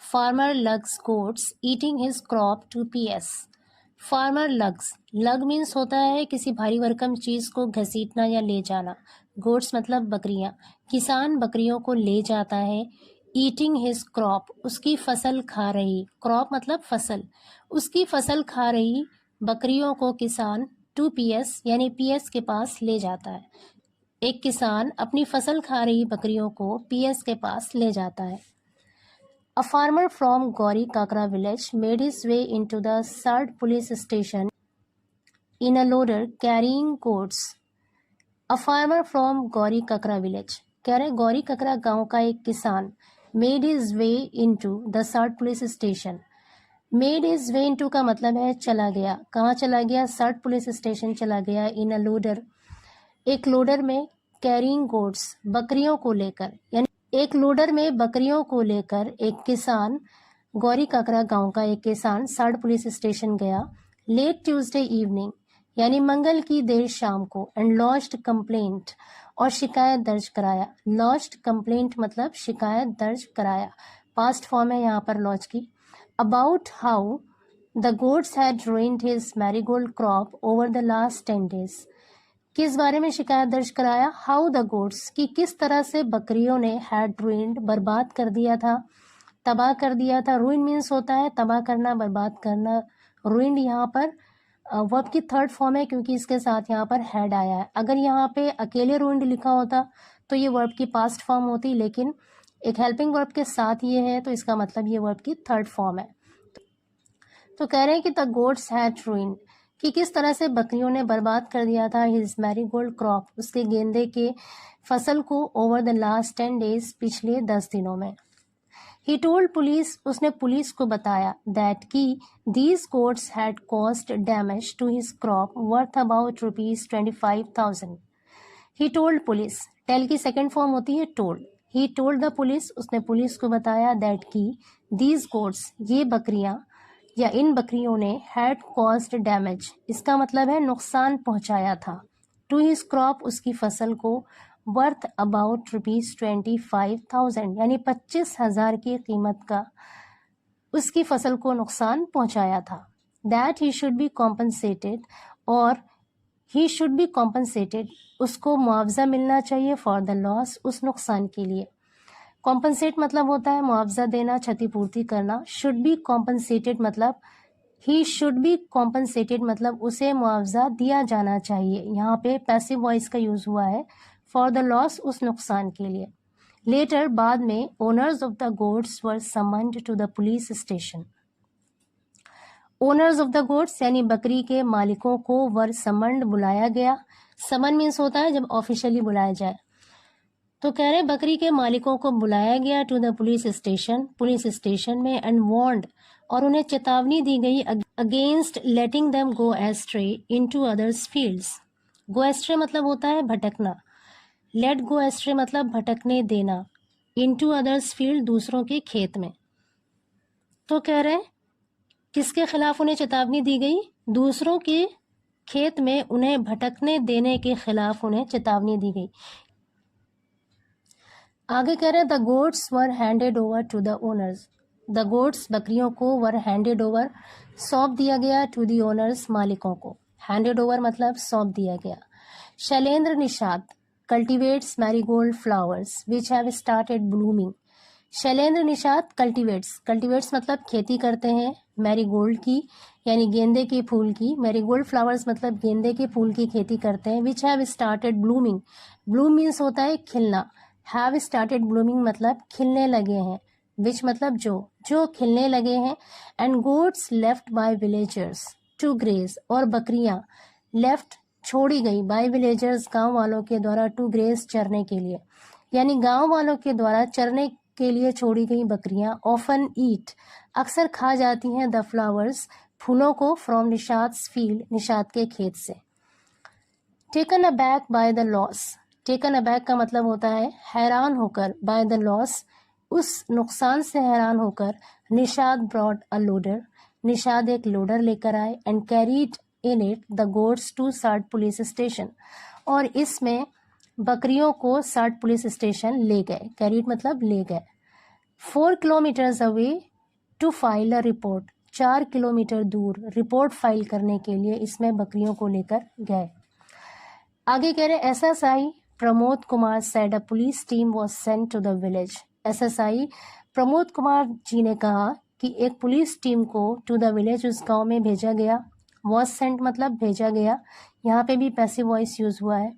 Farmer lugs goats eating his crop to PS. Farmer lugs, lug means होता है किसी भारी भरकम चीज को घसीटना या ले जाना। गोट्स मतलब बकरियां। किसान बकरियों को ले जाता है। ईटिंग हिज क्रॉप, उसकी फसल खा रही। क्रॉप मतलब फसल। उसकी फसल खा रही बकरियों को किसान टू पीएस यानी पीएस के पास ले जाता है। एक किसान अपनी फसल खा रही बकरियों को पीएस के पास ले जाता है। A farmer from Gauri Kakra village made his way into the Sard police station in a loader carrying goats. A farmer from Gauri Kakra village, कह रहे गौरी ककरा गांव का एक किसान made his way into the Sard police station. Made his way into का मतलब है चला गया। कहाँ चला गया? Sard पुलिस स्टेशन चला गया। In a loader, एक लोडर में कैरिंग गोट्स, बकरियों को लेकर, यानी एक लोडर में बकरियों को लेकर एक किसान, गौरी काकरा गांव का एक किसान साड़ पुलिस स्टेशन गया। लेट ट्यूसडे इवनिंग यानी मंगल की देर शाम को। एंड लॉज्ड कंप्लेंट, और शिकायत दर्ज कराया। लॉज्ड कंप्लेंट मतलब शिकायत दर्ज कराया। पास्ट फॉर्म है यहाँ पर लॉज की। About how the goats had ruined his marigold crop over the last 10 days. किस बारे में शिकायत दर्ज कराया? हाउ द गोट्स, कि किस तरह से बकरियों ने हैड ruined, बर्बाद कर दिया था, तबाह कर दिया था। ruin मीन्स होता है तबाह करना, बर्बाद करना। ruined यहाँ पर वर्ब की थर्ड फॉर्म है क्योंकि इसके साथ यहाँ पर हैड आया है। अगर यहाँ पे अकेले ruined लिखा होता तो ये वर्ब की पास्ट फॉर्म होती, लेकिन एक हेल्पिंग वर्ब के साथ ये है तो इसका मतलब ये वर्ब की थर्ड फॉर्म है। तो कह रहे हैं कि द गोट्स हैड ruined, कि किस तरह से बकरियों ने बर्बाद कर दिया था हिज मैरीगोल्ड क्रॉप, उसके गेंदे के फसल को ओवर द लास्ट 10 days, पिछले 10 दिनों में। ही टोल्ड पुलिस, उसने पुलिस को बताया दैट कि these goats had caused damage to his crop worth about ₹25,000। He told police, tell की सेकेंड फॉर्म होती है told. He told the police, उसने पुलिस को बताया दैट कि दीज गोट्स, ये बकरियां या इन बकरियों ने हैड कॉज्ड डैमेज, इसका मतलब है नुकसान पहुंचाया था, टू हिज क्रॉप, उसकी फसल को, वर्थ अबाउट ₹25,000 यानी 25,000 की कीमत का उसकी फसल को नुकसान पहुंचाया था। That he should be compensated, और ही शुड बी कॉम्पनसेटेड, उसको मुआवजा मिलना चाहिए फॉर द लॉस, उस नुकसान के लिए। कॉम्पनसेट मतलब होता है मुआवजा देना, क्षतिपूर्ति करना। शुड बी कॉम्पनसेटेड मतलब ही शुड बी कॉम्पनसेटेड मतलब उसे मुआवजा दिया जाना चाहिए। यहाँ पे पैसिव वॉइस का यूज हुआ है। फॉर द लॉस, उस नुकसान के लिए। लेटर, बाद में, owners of the goats were summoned to the police station. Owners of the goats यानी बकरी के मालिकों को वर समन्ड, बुलाया गया। समन मीन्स होता है जब ऑफिशियली बुलाया जाए। तो कह रहे बकरी के मालिकों को बुलाया गया to the police station, police station में। एंड वार्नड, और उन्हें चेतावनी दी गई against letting them go astray into others fields. Go astray मतलब होता है भटकना। लेट गो एस्ट्रे मतलब भटकने देना। इनटू अदर्स फील्ड, दूसरों के खेत में। तो कह रहे किसके खिलाफ उन्हें चेतावनी दी गई? दूसरों के खेत में उन्हें भटकने देने के खिलाफ उन्हें चेतावनी दी गई। आगे कह रहे हैं the goats were handed over to the owners. The goats, बकरियों को, वर हैंडेड ओवर, सौंप दिया गया, टू दी ओनर्स, मालिकों को। हैंडेड ओवर मतलब सौंप दिया गया। Shailendra Nishad cultivates marigold flowers which have started blooming. Shailendra Nishad cultivates मतलब खेती करते हैं, मैरीगोल्ड की यानी गेंदे के फूल की। मैरीगोल्ड फ्लावर्स मतलब गेंदे के फूल की खेती करते हैं। Which have started blooming, Bloom means होता है खिलना। हैव स्टार्टेड ब्लूमिंग मतलब खिलने लगे हैं। विच मतलब जो खिलने लगे हैं। And goats left by villagers to graze, और बकरियां लेफ्ट, छोड़ी गई, बाय विलेजर्स, गांव वालों के द्वारा, टू ग्रेज, चरने के लिए, यानी गांव वालों के द्वारा चरने के लिए छोड़ी गई बकरियां। ऑफन ईट, अक्सर खा जाती हैं, द फ्लावर्स, फूलों को, फ्रॉम निषाद्स फील्ड, निषाद के खेत से। Taken aback by the loss, taken aback का मतलब होता है हैरान होकर, बाय द लॉस, उस नुकसान से हैरान होकर। Nishad brought a loader, Nishad एक लोडर लेकर आए। And carried in it the goats to सार्ड पुलिस स्टेशन, और इसमें बकरियों को सार्ड पुलिस स्टेशन ले गए। कैरीड मतलब ले गए। 4 kilometres away to file a report, 4 kilometre दूर रिपोर्ट फाइल करने के लिए इसमें बकरियों को लेकर गए। आगे कह रहे SSI Pramod Kumar said a police team was sent to the village. SSI Pramod Kumar ji ने कहा कि एक पुलिस टीम को टू द विलेज, उस गांव में भेजा गया। वॉज सेंट मतलब भेजा गया, यहाँ पे भी पैसिव वॉइस यूज हुआ है।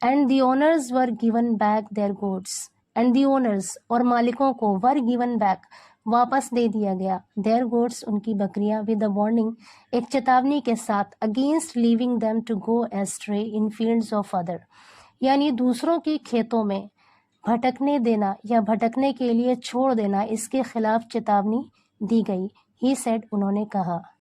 And the owners were given back their goods, and the owners और मालिकों को वर गिवन बैक वापस दे दिया गया, देयर गुड्स उनकी बकरियां, विद अ वार्निंग एक चेतावनी के साथ, against leaving them to go astray in fields of other, यानी दूसरों के खेतों में भटकने देना या भटकने के लिए छोड़ देना, इसके खिलाफ चेतावनी दी गई। ही सेड उन्होंने कहा।